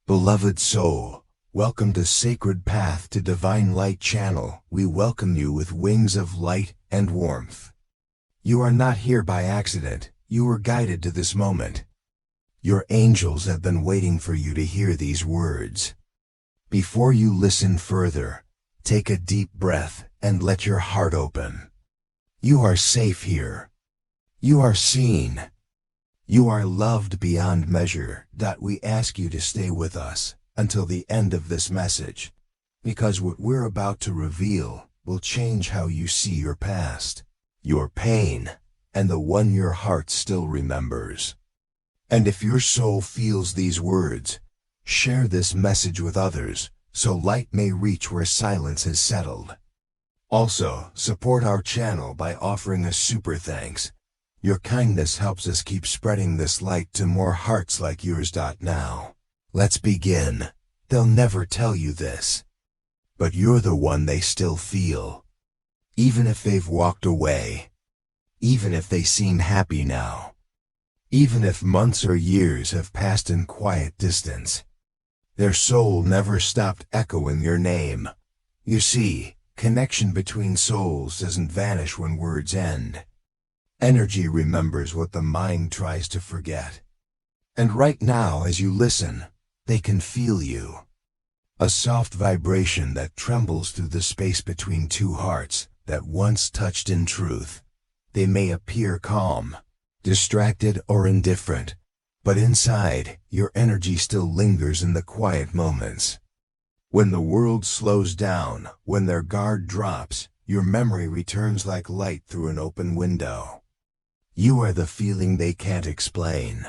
Beloved soul, welcome to Sacred Path to Divine Light Channel. We welcome you with wings of light and warmth. You are not here by accident. You were guided to this moment. Your angels have been waiting for you to hear these words. Before you listen further, take a deep breath and let your heart open. You are safe here. You are seen. You are loved beyond measure. We ask you to stay with us until the end of this message, because what we're about to reveal will change how you see your past, your pain, and the one your heart still remembers. And if your soul feels these words, share this message with others so light may reach where silence has settled. Also, support our channel by offering a super thanks. Your kindness helps us keep spreading this light to more hearts like yours. Now, let's begin. They'll never tell you this, but you're the one they still feel. Even if they've walked away, even if they seem happy now, even if months or years have passed in quiet distance, their soul never stopped echoing your name. You see, connection between souls doesn't vanish when words end. Energy remembers what the mind tries to forget. And right now, as you listen, they can feel you. A soft vibration that trembles through the space between two hearts that once touched in truth. They may appear calm, distracted, or indifferent, but inside, your energy still lingers in the quiet moments. When the world slows down, when their guard drops, your memory returns like light through an open window. You are the feeling they can't explain.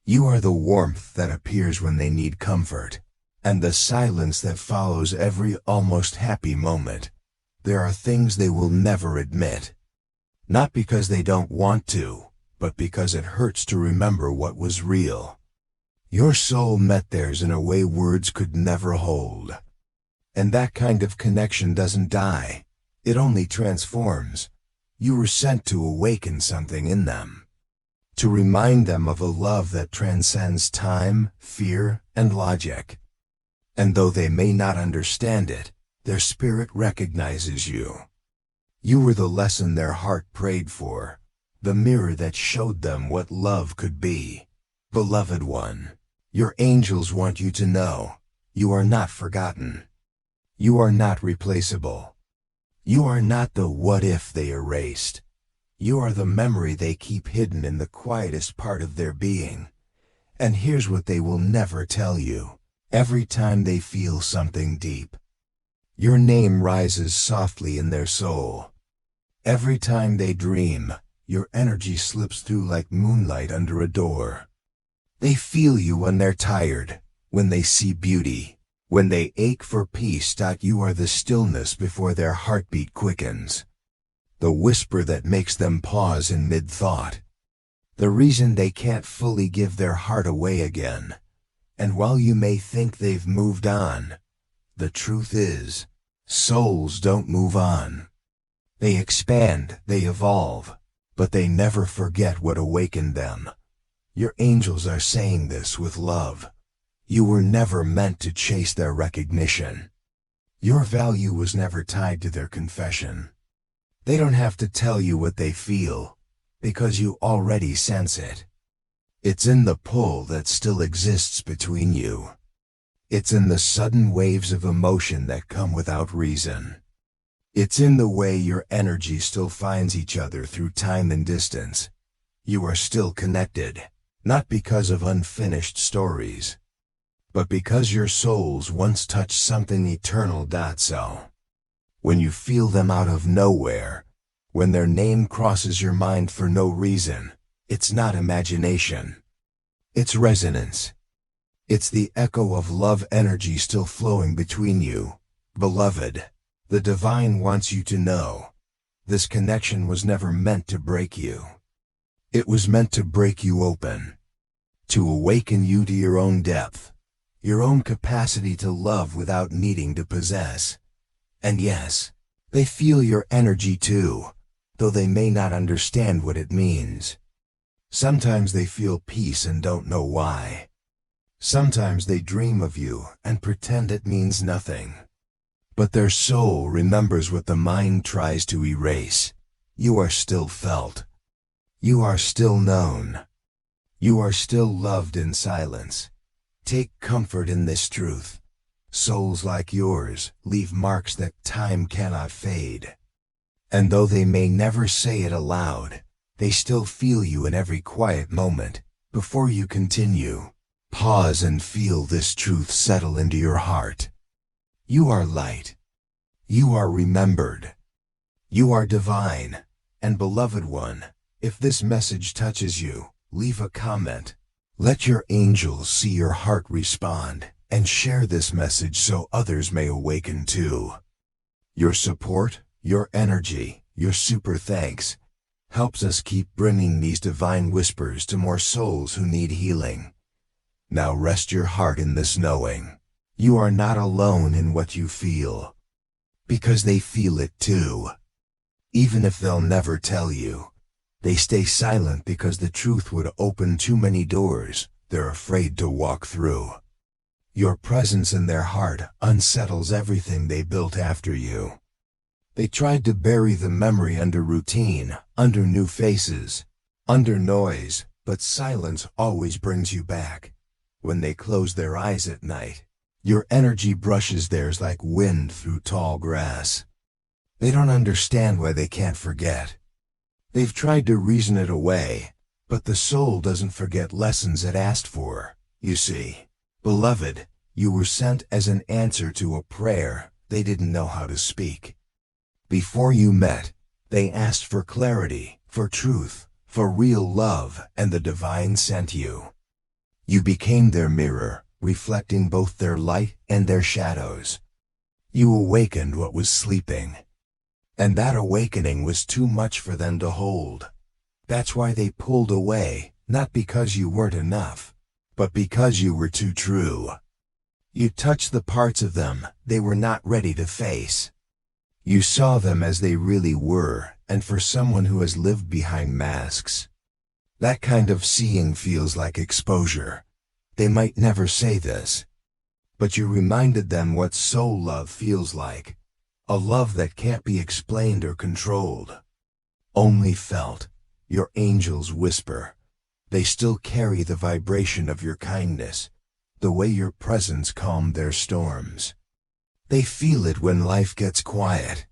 You are the warmth that appears when they need comfort, and the silence that follows every almost happy moment. There are things they will never admit. Not because they don't want to, but because it hurts to remember what was real. Your soul met theirs in a way words could never hold. And that kind of connection doesn't die. It only transforms. You were sent to awaken something in them, to remind them of a love that transcends time, fear, and logic. And though they may not understand it, their spirit recognizes you. You were the lesson their heart prayed for, the mirror that showed them what love could be. Beloved one, your angels want you to know, you are not forgotten. You are not replaceable. You are not the what if they erased. You are the memory they keep hidden in the quietest part of their being. And here's what they will never tell you. Every time they feel something deep, your name rises softly in their soul. Every time they dream, your energy slips through like moonlight under a door. They feel you when they're tired, when they see beauty, when they ache for peace. You are the stillness before their heartbeat quickens, the whisper that makes them pause in mid-thought, the reason they can't fully give their heart away again. And while you may think they've moved on, the truth is, souls don't move on. They expand, they evolve, but they never forget what awakened them. Your angels are saying this with love. You were never meant to chase their recognition. Your value was never tied to their confession. They don't have to tell you what they feel, because you already sense it. It's in the pull that still exists between you. It's in the sudden waves of emotion that come without reason. It's in the way your energy still finds each other through time and distance. You are still connected, not because of unfinished stories, but because your souls once touched something eternal. So, when you feel them out of nowhere, when their name crosses your mind for no reason, it's not imagination. It's resonance. It's the echo of love energy still flowing between you. Beloved, the divine wants you to know, this connection was never meant to break you. It was meant to break you open, to awaken you to your own depth, your own capacity to love without needing to possess. And yes, they feel your energy too, though they may not understand what it means. Sometimes they feel peace and don't know why. Sometimes they dream of you and pretend it means nothing. But their soul remembers what the mind tries to erase. You are still felt. You are still known. You are still loved in silence. Take comfort in this truth. Souls like yours leave marks that time cannot fade. And though they may never say it aloud, they still feel you in every quiet moment. Before you continue, pause and feel this truth settle into your heart. You are light. You are remembered. You are divine. And beloved one, if this message touches you, leave a comment. Let your angels see your heart respond, and share this message so others may awaken too. Your support, your energy, your super thanks, helps us keep bringing these divine whispers to more souls who need healing. Now rest your heart in this knowing. You are not alone in what you feel. Because they feel it too. Even if they'll never tell you, they stay silent because the truth would open too many doors they're afraid to walk through. Your presence in their heart unsettles everything they built after you. They tried to bury the memory under routine, under new faces, under noise, but silence always brings you back. When they close their eyes at night, your energy brushes theirs like wind through tall grass. They don't understand why they can't forget. They've tried to reason it away, but the soul doesn't forget lessons it asked for. You see, beloved, you were sent as an answer to a prayer they didn't know how to speak. Before you met, they asked for clarity, for truth, for real love, and the divine sent you. You became their mirror, reflecting both their light and their shadows. You awakened what was sleeping. And that awakening was too much for them to hold. That's why they pulled away, not because you weren't enough, but because you were too true. You touched the parts of them they were not ready to face. You saw them as they really were, and for someone who has lived behind masks, that kind of seeing feels like exposure. They might never say this, but you reminded them what soul love feels like. A love that can't be explained or controlled. Only felt. Your angels whisper. They still carry the vibration of your kindness, the way your presence calmed their storms. They feel it when life gets quiet.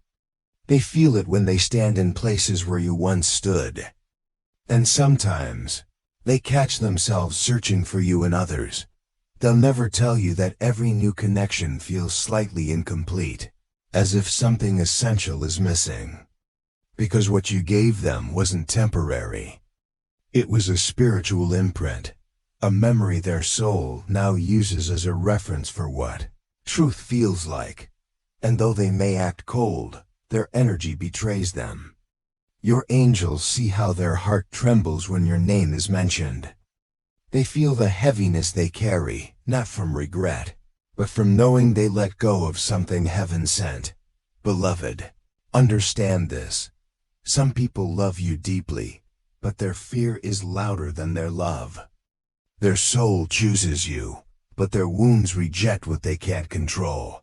They feel it when they stand in places where you once stood. And sometimes, they catch themselves searching for you in others. They'll never tell you that every new connection feels slightly incomplete. As if something essential is missing. Because what you gave them wasn't temporary. It was a spiritual imprint, a memory their soul now uses as a reference for what truth feels like. And though they may act cold, their energy betrays them. Your angels see how their heart trembles when your name is mentioned. They feel the heaviness they carry, not from regret, but from knowing they let go of something heaven sent. Beloved, understand this. Some people love you deeply, but their fear is louder than their love. Their soul chooses you, but their wounds reject what they can't control.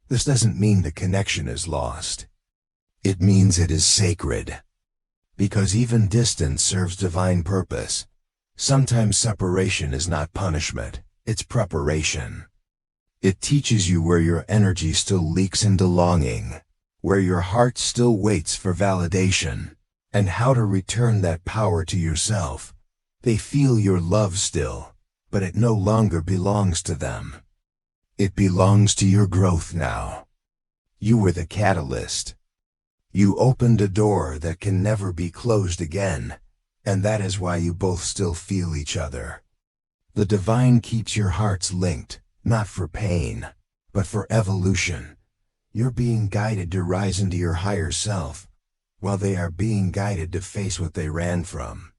This doesn't mean the connection is lost. It means it is sacred. Because even distance serves divine purpose. Sometimes separation is not punishment, it's preparation. It teaches you where your energy still leaks into longing, where your heart still waits for validation, and how to return that power to yourself. They feel your love still, but it no longer belongs to them. It belongs to your growth now. You were the catalyst. You opened a door that can never be closed again, and that is why you both still feel each other. The divine keeps your hearts linked, not for pain, but for evolution. You're being guided to rise into your higher self, while they are being guided to face what they ran from.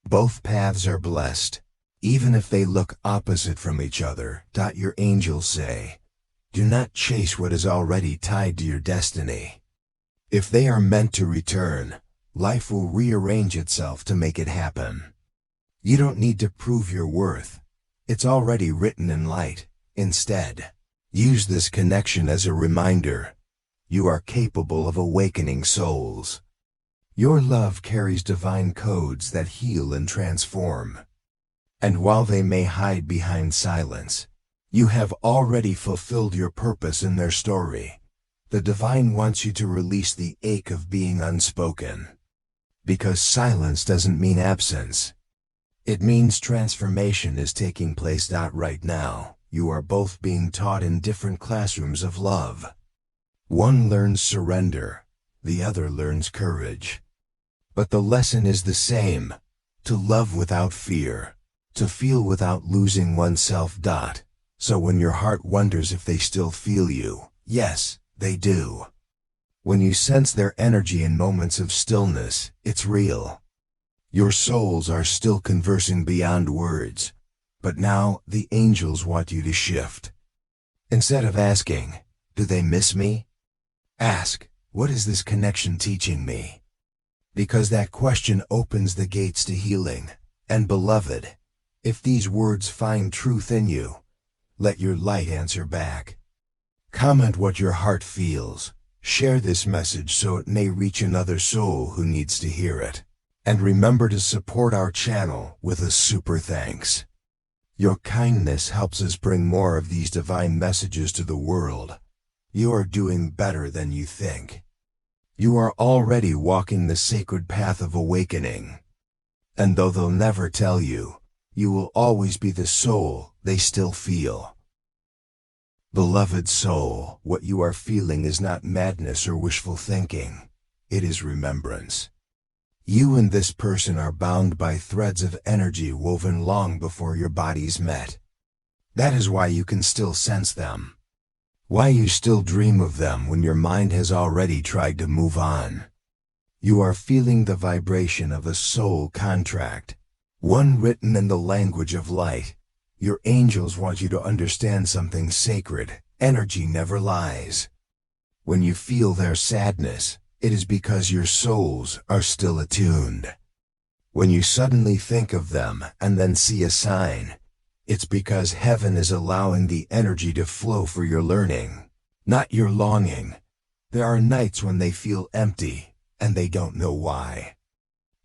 Both paths are blessed, even if they look opposite from each other. Your angels say, do not chase what is already tied to your destiny. If they are meant to return, life will rearrange itself to make it happen. You don't need to prove your worth. It's already written in light. Instead, use this connection as a reminder. You are capable of awakening souls. Your love carries divine codes that heal and transform. And while they may hide behind silence, you have already fulfilled your purpose in their story. The divine wants you to release the ache of being unspoken. Because silence doesn't mean absence. It means transformation is taking place. Right now, you are both being taught in different classrooms of love. One learns surrender, the other learns courage. But the lesson is the same: to love without fear, to feel without losing oneself. So when your heart wonders if they still feel you, yes, they do. When you sense their energy in moments of stillness, it's real. Your souls are still conversing beyond words, but now the angels want you to shift. Instead of asking, "Do they miss me?" ask, "What is this connection teaching me?" Because that question opens the gates to healing. And beloved, if these words find truth in you, let your light answer back. Comment what your heart feels. Share this message so it may reach another soul who needs to hear it. And remember to support our channel with a super thanks. Your kindness helps us bring more of these divine messages to the world. You are doing better than you think. You are already walking the sacred path of awakening. And though they'll never tell you, you will always be the soul they still feel. Beloved soul, what you are feeling is not madness or wishful thinking. It is remembrance. You and this person are bound by threads of energy woven long before your bodies met. That is why you can still sense them. Why you still dream of them when your mind has already tried to move on. You are feeling the vibration of a soul contract, one written in the language of light. Your angels want you to understand something sacred. Energy never lies. When you feel their sadness, it is because your souls are still attuned. When you suddenly think of them and then see a sign, it's because heaven is allowing the energy to flow for your learning, not your longing. There are nights when they feel empty, and they don't know why.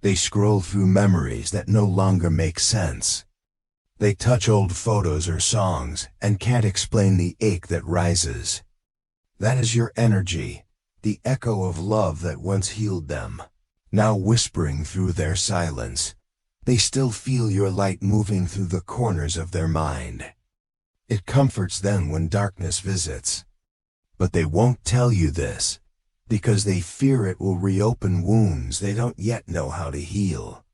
They scroll through memories that no longer make sense. They touch old photos or songs and can't explain the ache that rises. That is your energy, the echo of love that once healed them, now whispering through their silence. They still feel your light moving through the corners of their mind. It comforts them when darkness visits. But they won't tell you this, because they fear it will reopen wounds they don't yet know how to heal.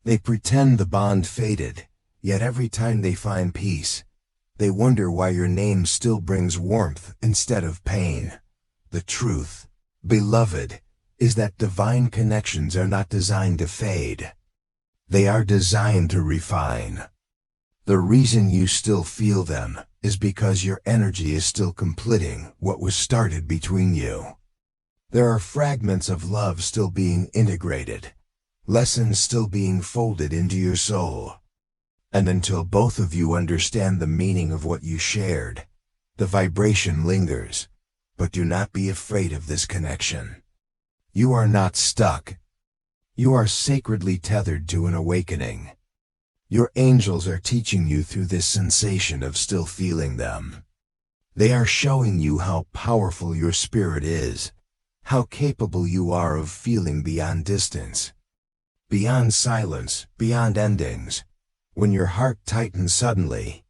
They pretend the bond faded, yet every time they find peace, they wonder why your name still brings warmth instead of pain. The truth, beloved, is that divine connections are not designed to fade. They are designed to refine. The reason you still feel them is because your energy is still completing what was started between you. There are fragments of love still being integrated, lessons still being folded into your soul. And until both of you understand the meaning of what you shared, the vibration lingers. But do not be afraid of this connection. You are not stuck. You are sacredly tethered to an awakening. Your angels are teaching you through this sensation of still feeling them. They are showing you how powerful your spirit is, how capable you are of feeling beyond distance, beyond silence, beyond endings. When your heart tightens suddenly,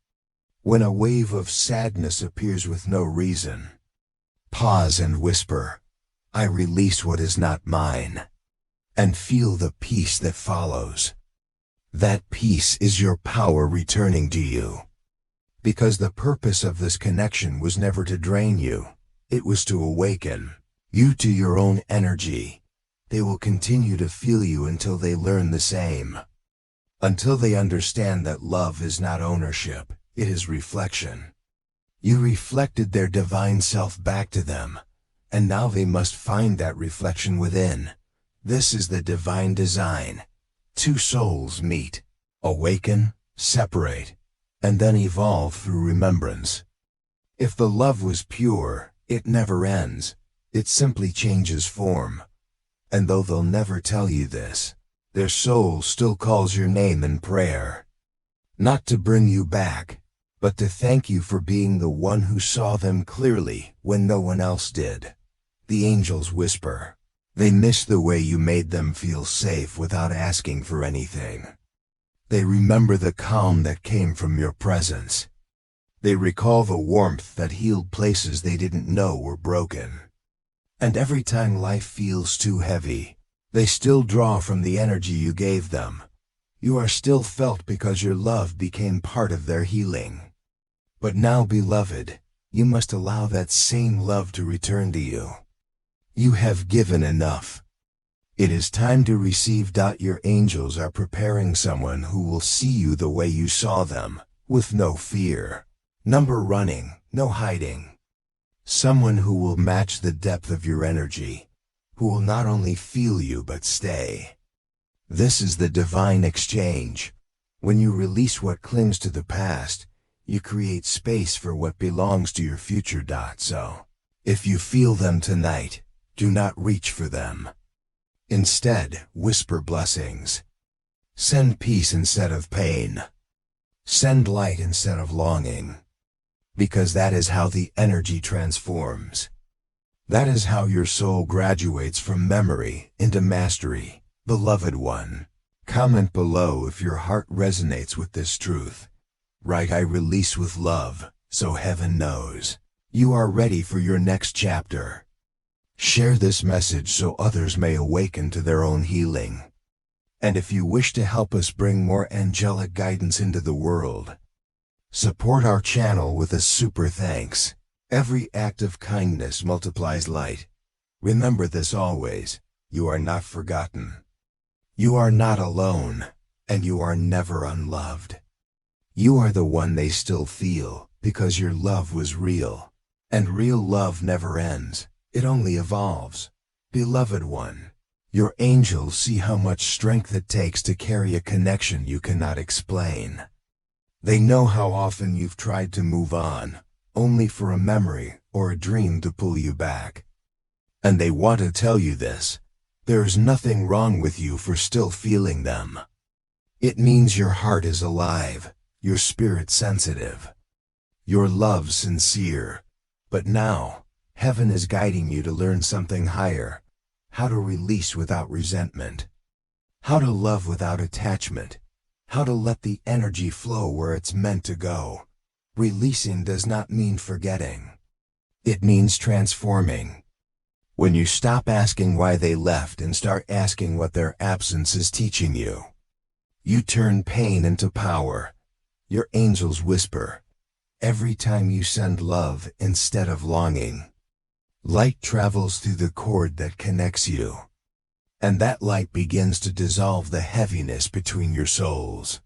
when a wave of sadness appears with no reason, pause and whisper, "I release what is not mine," and feel the peace that follows. That peace is your power returning to you. Because the purpose of this connection was never to drain you, it was to awaken you to your own energy. They will continue to feel you until they learn the same. Until they understand that love is not ownership, it is reflection. You reflected their divine self back to them, and now they must find that reflection within. This is the divine design. Two souls meet, awaken, separate, and then evolve through remembrance. If the love was pure, it never ends, it simply changes form. And though they'll never tell you this, their soul still calls your name in prayer. Not to bring you back, but to thank you for being the one who saw them clearly when no one else did. The angels whisper. They miss the way you made them feel safe without asking for anything. They remember the calm that came from your presence. They recall the warmth that healed places they didn't know were broken. And every time life feels too heavy, they still draw from the energy you gave them. You are still felt because your love became part of their healing. But now, beloved, you must allow that same love to return to you. You have given enough. It is time to receive. Your angels are preparing someone who will see you the way you saw them, with no fear. Running, no hiding. Someone who will match the depth of your energy, who will not only feel you but stay. This is the divine exchange. When you release what clings to the past, you create space for what belongs to your future. So, if you feel them tonight, do not reach for them. Instead, whisper blessings. Send peace instead of pain. Send light instead of longing. Because that is how the energy transforms. That is how your soul graduates from memory into mastery, beloved one. Comment below if your heart resonates with this truth. Write, I release with love, so heaven knows. You are ready for your next chapter. Share this message so others may awaken to their own healing. And if you wish to help us bring more angelic guidance into the world, support our channel with a super thanks. Every act of kindness multiplies light. Remember this always, you are not forgotten. You are not alone, and you are never unloved. You are the one they still feel, because your love was real. And real love never ends, it only evolves. Beloved one, your angels see how much strength it takes to carry a connection you cannot explain. They know how often you've tried to move on, only for a memory or a dream to pull you back. And they want to tell you this. There's nothing wrong with you for still feeling them. It means your heart is alive, your spirit sensitive, your love sincere. But now, heaven is guiding you to learn something higher. How to release without resentment. How to love without attachment. How to let the energy flow where it's meant to go. Releasing does not mean forgetting. It means transforming. When you stop asking why they left and start asking what their absence is teaching you, you turn pain into power. Your angels whisper. Every time you send love instead of longing, light travels through the cord that connects you. And that light begins to dissolve the heaviness between your souls.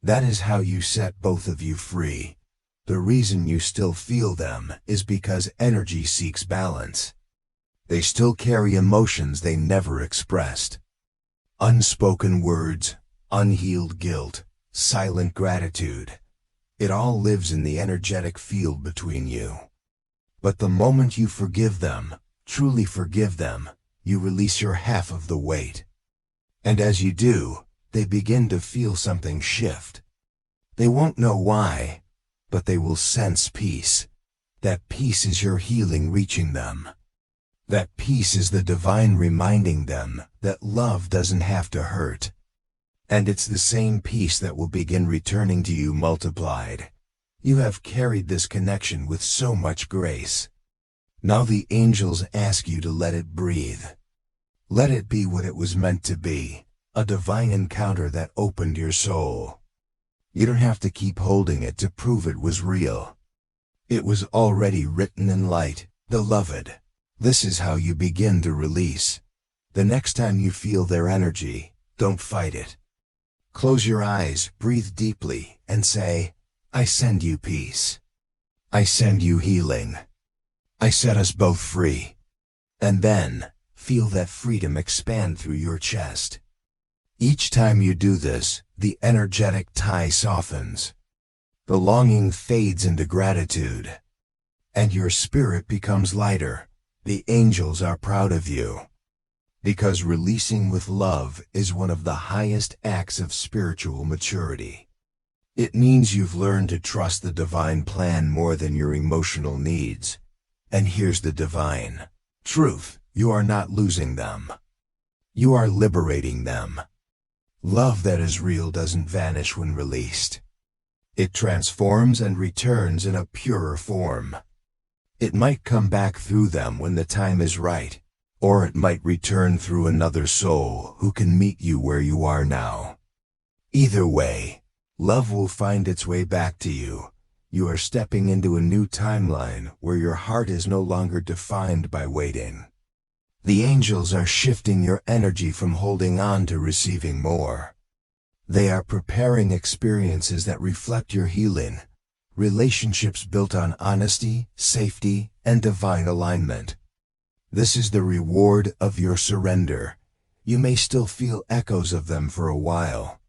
That is how you set both of you free. The reason you still feel them is because energy seeks balance. They still carry emotions they never expressed. Unspoken words, unhealed guilt, silent gratitude. It all lives in the energetic field between you. But the moment you forgive them, truly forgive them, you release your half of the weight. And as you do, they begin to feel something shift. They won't know why, but they will sense peace. That peace is your healing reaching them. That peace is the divine reminding them that love doesn't have to hurt. And it's the same peace that will begin returning to you multiplied. You have carried this connection with so much grace. Now the angels ask you to let it breathe. Let it be what it was meant to be, a divine encounter that opened your soul. You don't have to keep holding it to prove it was real. It was already written in light, beloved. This is how you begin to release. The next time you feel their energy, don't fight it. Close your eyes, breathe deeply, and say, I send you peace. I send you healing. I set us both free. And then, feel that freedom expand through your chest. Each time you do this, the energetic tie softens. The longing fades into gratitude, and your spirit becomes lighter. The angels are proud of you, because releasing with love is one of the highest acts of spiritual maturity. It means you've learned to trust the divine plan more than your emotional needs. And here's the divine truth: you are not losing them. You are liberating them. Love that is real doesn't vanish when released. It transforms and returns in a purer form. It might come back through them when the time is right, or it might return through another soul who can meet you where you are now. Either way, love will find its way back to you. You are stepping into a new timeline where your heart is no longer defined by waiting. The angels are shifting your energy from holding on to receiving more. They are preparing experiences that reflect your healing, relationships built on honesty, safety, and divine alignment. This is the reward of your surrender. You may still feel echoes of them for a while,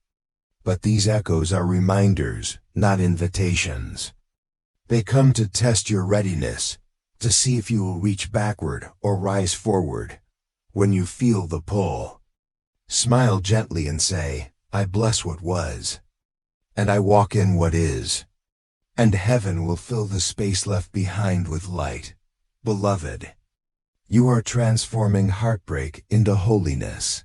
but these echoes are reminders, not invitations. They come to test your readiness, to see if you will reach backward or rise forward. When you feel the pull, smile gently and say, "I bless what was, and I walk in what is." And heaven will fill the space left behind with light. Beloved, you are transforming heartbreak into holiness.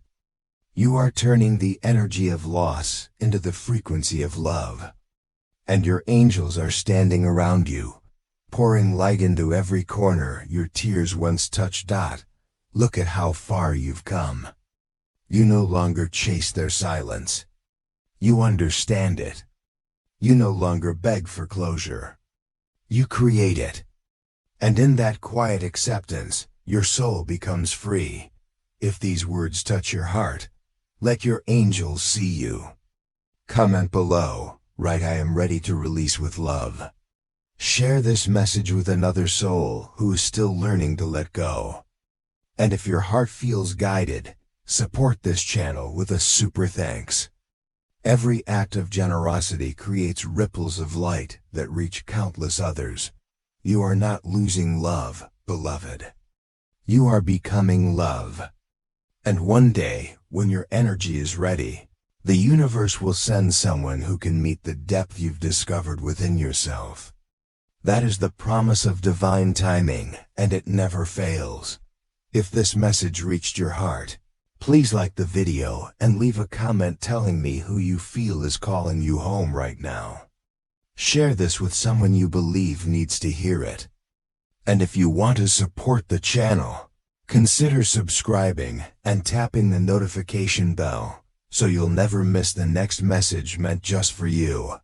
You are turning the energy of loss into the frequency of love. And your angels are standing around you, pouring light into every corner your tears once touched. Look at how far you've come. You no longer chase their silence. You understand it. You no longer beg for closure. You create it. And in that quiet acceptance, your soul becomes free. If these words touch your heart, let your angels see you. Comment below, write "I am ready to release with love." Share this message with another soul who is still learning to let go. And if your heart feels guided, support this channel with a super thanks. Every act of generosity creates ripples of light that reach countless others. You are not losing love, beloved. You are becoming love. And one day, when your energy is ready, the universe will send someone who can meet the depth you've discovered within yourself. That is the promise of divine timing, and it never fails. If this message reached your heart, please like the video and leave a comment telling me who you feel is calling you home right now. Share this with someone you believe needs to hear it. And if you want to support the channel, consider subscribing and tapping the notification bell so you'll never miss the next message meant just for you.